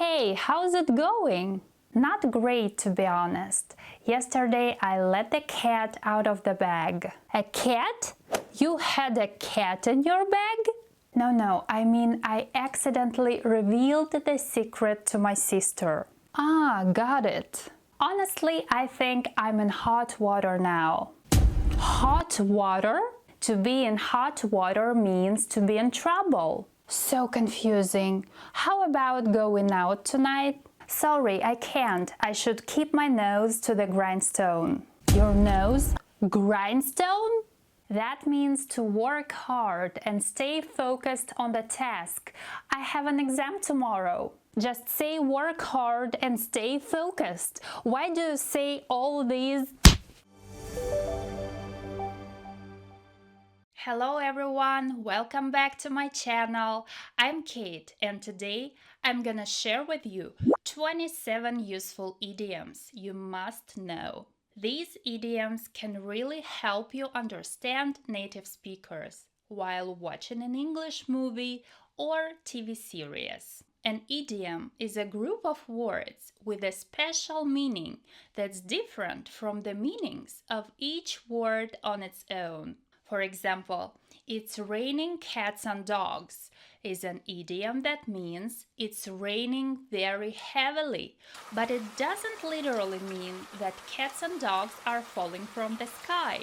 Hey, how's it going? Not great, to be honest. Yesterday I let the cat out of the bag. A cat? You had a cat in your bag? No, I mean I accidentally revealed the secret to my sister. Ah, got it. Honestly, I think I'm in hot water now. Hot water? To be in hot water means to be in trouble. So confusing. How about going out tonight? Sorry, I can't. I should keep my nose to the grindstone. Your nose? Grindstone? That means to work hard and stay focused on the task. I have an exam tomorrow. Just say work hard and stay focused. Why do you say all these? Hello everyone, welcome back to my channel. I'm Kate and today I'm gonna share with you 27 useful idioms you must know. These idioms can really help you understand native speakers while watching an English movie or TV series. An idiom is a group of words with a special meaning that's different from the meanings of each word on its own. For example, it's raining cats and dogs is an idiom that means it's raining very heavily, but it doesn't literally mean that cats and dogs are falling from the sky.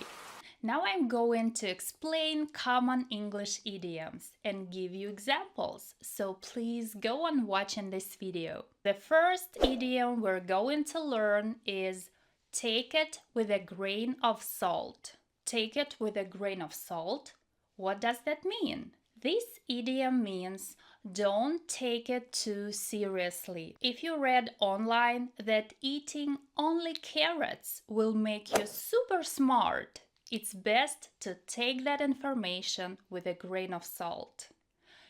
Now I'm going to explain common English idioms and give you examples, so please go on watching this video. The first idiom we're going to learn is take it with a grain of salt. Take it with a grain of salt. What does that mean? This idiom means don't take it too seriously. If you read online that eating only carrots will make you super smart, it's best to take that information with a grain of salt.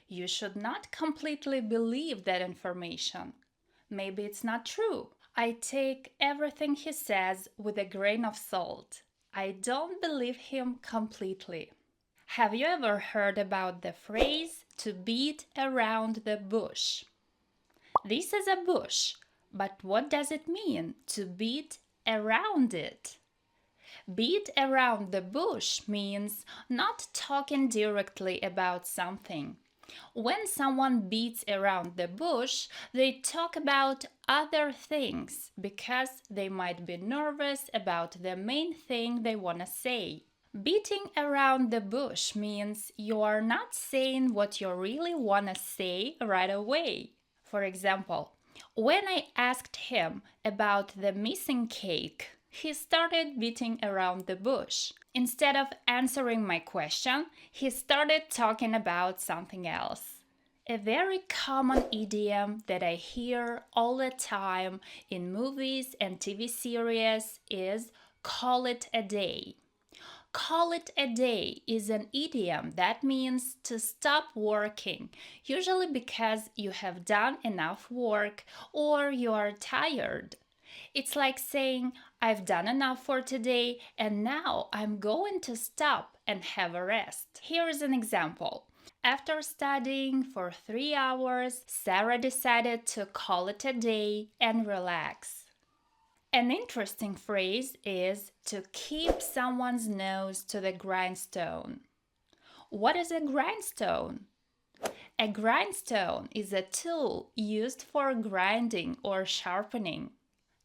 You should not completely believe that information. Maybe it's not true. I take everything he says with a grain of salt. I don't believe him completely. Have you ever heard about the phrase to beat around the bush? This is a bush, but what does it mean to beat around it? Beat around the bush means not talking directly about something. When someone beats around the bush, they talk about other things because they might be nervous about the main thing they want to say. Beating around the bush means you are not saying what you really want to say right away. For example, when I asked him about the missing cake, he started beating around the bush. Instead of answering my question, he started talking about something else. A very common idiom that I hear all the time in movies and TV series is call it a day. Call it a day is an idiom that means to stop working, usually because you have done enough work or you are tired. It's like saying, I've done enough for today and now I'm going to stop and have a rest. Here is an example. After studying for 3 hours, Sarah decided to call it a day and relax. An interesting phrase is to keep someone's nose to the grindstone. What is a grindstone? A grindstone is a tool used for grinding or sharpening.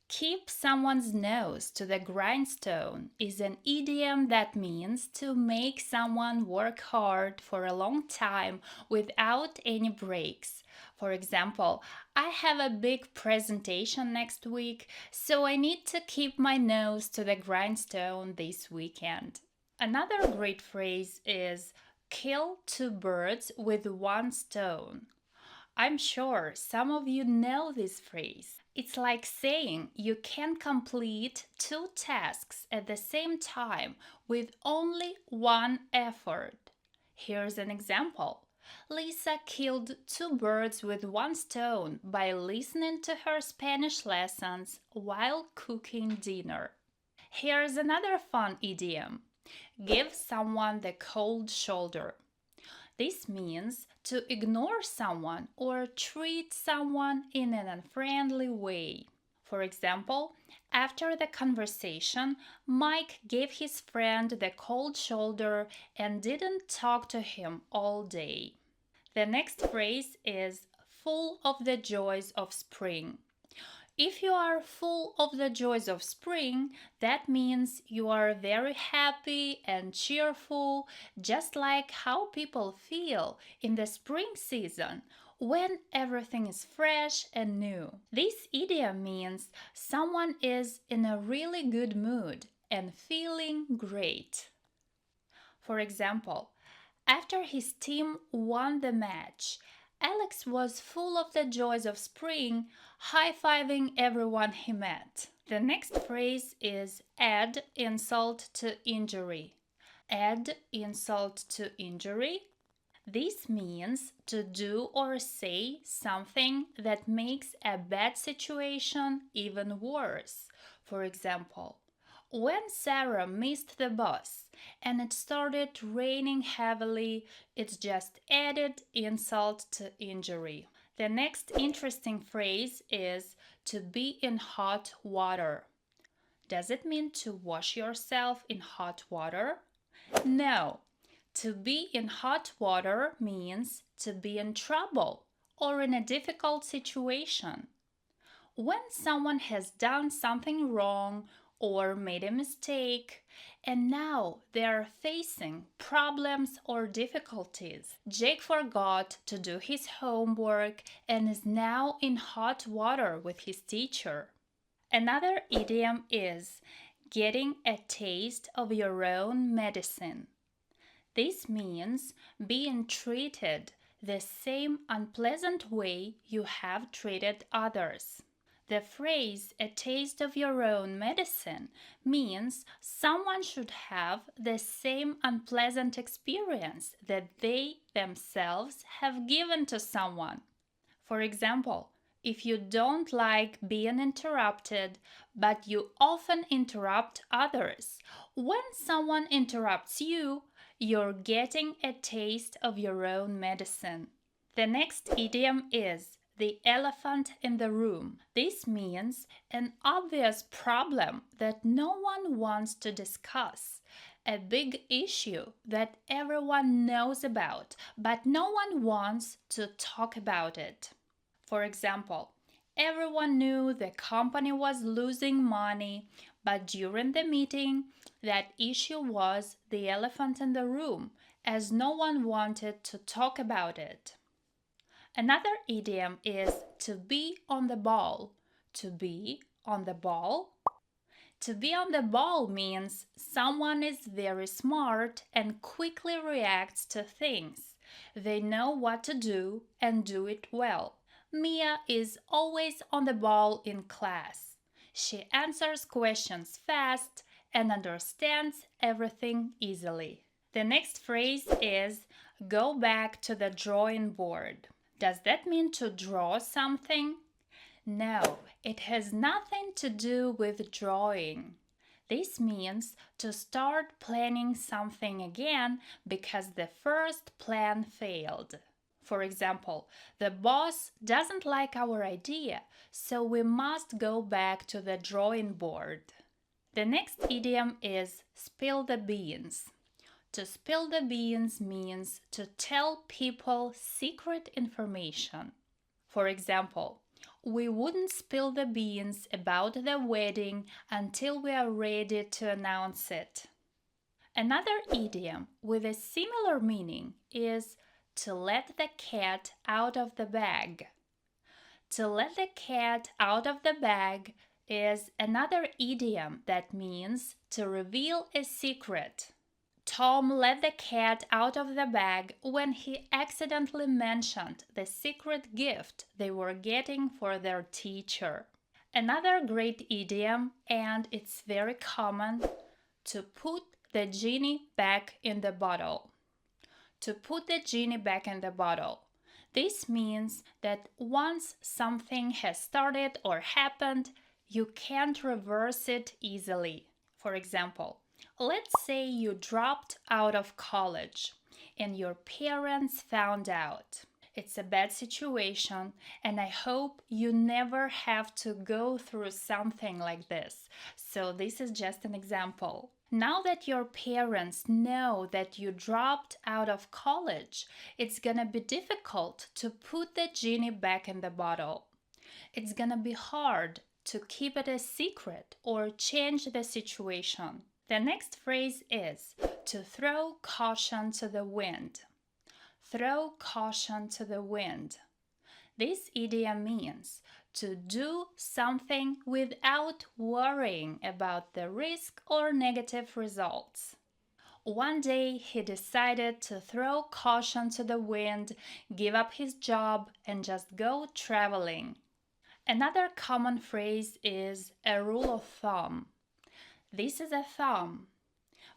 Keep someone's nose to the grindstone is an idiom that means to make someone work hard for a long time without any breaks. For example, I have a big presentation next week, so I need to keep my nose to the grindstone this weekend. Another great phrase is kill two birds with one stone. I'm sure some of you know this phrase. It's like saying you can complete two tasks at the same time with only one effort. Here's an example. Lisa killed two birds with one stone by listening to her Spanish lessons while cooking dinner. Here's another fun idiom. Give someone the cold shoulder. This means to ignore someone or treat someone in an unfriendly way. For example, after the conversation, Mike gave his friend the cold shoulder and didn't talk to him all day. The next phrase is full of the joys of spring. If you are full of the joys of spring, that means you are very happy and cheerful, just like how people feel in the spring season when everything is fresh and new. This idiom means someone is in a really good mood and feeling great. For example, after his team won the match, Alex was full of the joys of spring, high-fiving everyone he met. The next phrase is add insult to injury. Add insult to injury. This means to do or say something that makes a bad situation even worse. For example, when Sarah missed the bus and it started raining heavily, it's just added insult to injury. The next interesting phrase is to be in hot water. Does it mean to wash yourself in hot water? No. To be in hot water means to be in trouble or in a difficult situation. When someone has done something wrong or made a mistake, and now they are facing problems or difficulties. Jake forgot to do his homework and is now in hot water with his teacher. Another idiom is getting a taste of your own medicine. This means being treated the same unpleasant way you have treated others. The phrase a taste of your own medicine means someone should have the same unpleasant experience that they themselves have given to someone. For example, if you don't like being interrupted, but you often interrupt others, when someone interrupts you, you're getting a taste of your own medicine. The next idiom is the elephant in the room. This means an obvious problem that no one wants to discuss, a big issue that everyone knows about, but no one wants to talk about it. For example, everyone knew the company was losing money, but during the meeting, that issue was the elephant in the room, as no one wanted to talk about it. Another idiom is to be on the ball. To be on the ball. To be on the ball means someone is very smart and quickly reacts to things. They know what to do and do it well. Mia is always on the ball in class. She answers questions fast and understands everything easily. The next phrase is go back to the drawing board. Does that mean to draw something? No, it has nothing to do with drawing. This means to start planning something again because the first plan failed. For example, the boss doesn't like our idea, so we must go back to the drawing board. The next idiom is spill the beans. To spill the beans means to tell people secret information. For example, we wouldn't spill the beans about the wedding until we are ready to announce it. Another idiom with a similar meaning is to let the cat out of the bag. To let the cat out of the bag is another idiom that means to reveal a secret. Tom let the cat out of the bag when he accidentally mentioned the secret gift they were getting for their teacher. Another great idiom, and it's very common, to put the genie back in the bottle. To put the genie back in the bottle. This means that once something has started or happened, you can't reverse it easily. For example, let's say you dropped out of college. and your parents found out. It's a bad situation, and I hope you never have to go through something like this. So, this is just an example. Now that your parents know that you dropped out of college, it's gonna be difficult to put the genie back in the bottle. It's gonna be hard to keep it a secret or change the situation. The next phrase is to throw caution to the wind. Throw caution to the wind. This idiom means to do something without worrying about the risk or negative results. One day he decided to throw caution to the wind, give up his job, and just go traveling. Another common phrase is a rule of thumb. This is a thumb.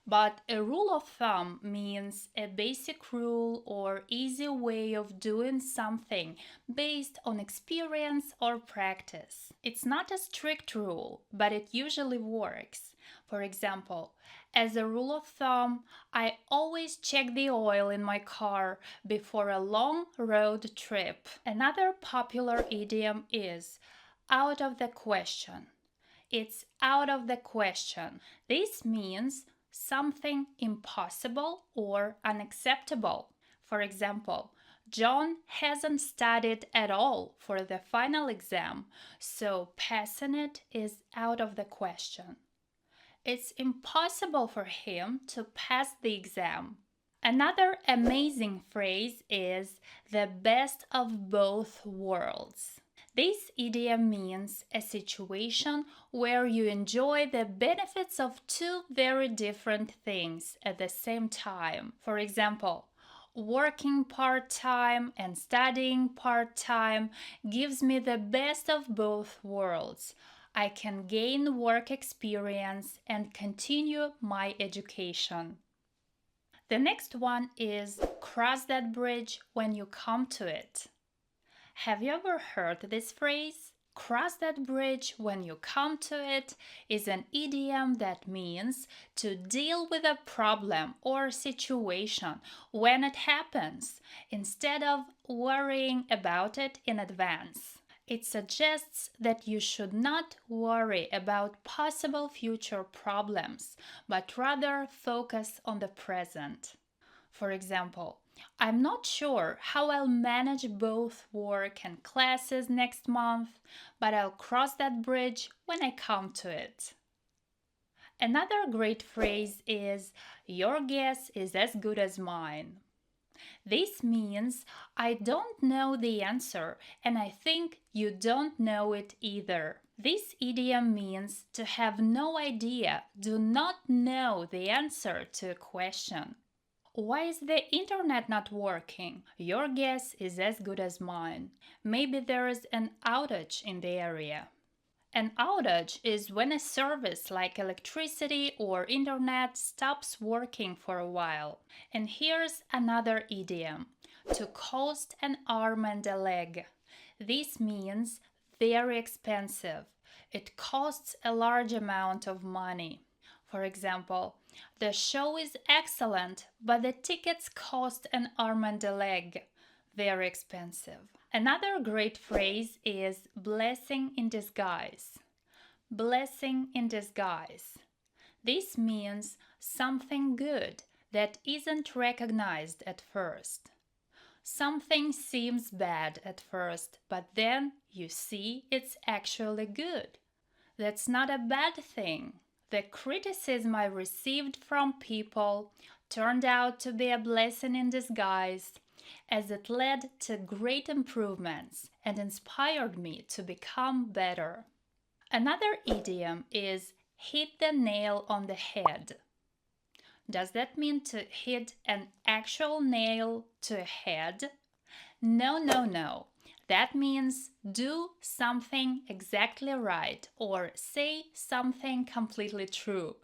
But a rule of thumb means a basic rule or easy way of doing something based on experience or practice. It's not a strict rule, but it usually works. For example, as a rule of thumb, I always check the oil in my car before a long road trip. Another popular idiom is out of the question. It's out of the question. This means something impossible or unacceptable. For example, John hasn't studied at all for the final exam, so passing it is out of the question. It's impossible for him to pass the exam. Another amazing phrase is the best of both worlds. This idiom means a situation where you enjoy the benefits of two very different things at the same time. For example, working part-time and studying part-time gives me the best of both worlds. I can gain work experience and continue my education. The next one is cross that bridge when you come to it. Have you ever heard this phrase? Cross that bridge when you come to it is an idiom that means to deal with a problem or situation when it happens, instead of worrying about it in advance. It suggests that you should not worry about possible future problems, but rather focus on the present. For example, I'm not sure how I'll manage both work and classes next month, but I'll cross that bridge when I come to it. Another great phrase is, your guess is as good as mine. This means I don't know the answer and I think you don't know it either. This idiom means to have no idea, do not know the answer to a question. Why is the internet not working? Your guess is as good as mine. Maybe there is an outage in the area. An outage is when a service like electricity or internet stops working for a while. And here's another idiom, to cost an arm and a leg. This means very expensive. It costs a large amount of money. For example, the show is excellent, but the tickets cost an arm and a leg. Very expensive. Another great phrase is blessing in disguise. Blessing in disguise. This means something good that isn't recognized at first. Something seems bad at first, but then you see it's actually good. That's not a bad thing. The criticism I received from people turned out to be a blessing in disguise, as it led to great improvements and inspired me to become better. Another idiom is hit the nail on the head. Does that mean to hit an actual nail to a head? No. That means do something exactly right or say something completely true.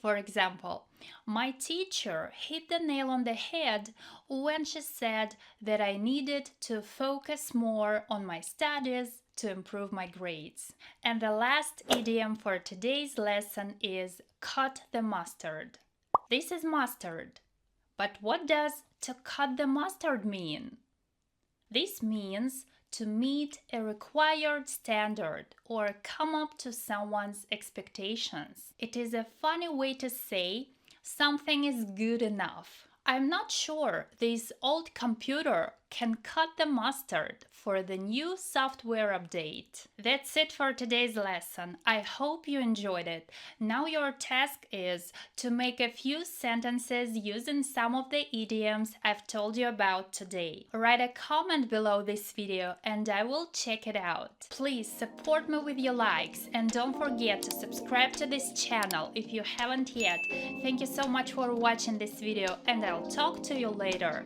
For example, my teacher hit the nail on the head when she said that I needed to focus more on my studies to improve my grades. And the last idiom for today's lesson is cut the mustard. This is mustard. But what does to cut the mustard mean? This means to meet a required standard or come up to someone's expectations. It is a funny way to say something is good enough. I'm not sure this old computer can cut the mustard for the new software update. That's it for today's lesson. I hope you enjoyed it. Now your task is to make a few sentences using some of the idioms I've told you about today. Write a comment below this video and I will check it out. Please support me with your likes and don't forget to subscribe to this channel if you haven't yet. Thank you so much for watching this video and I'll talk to you later.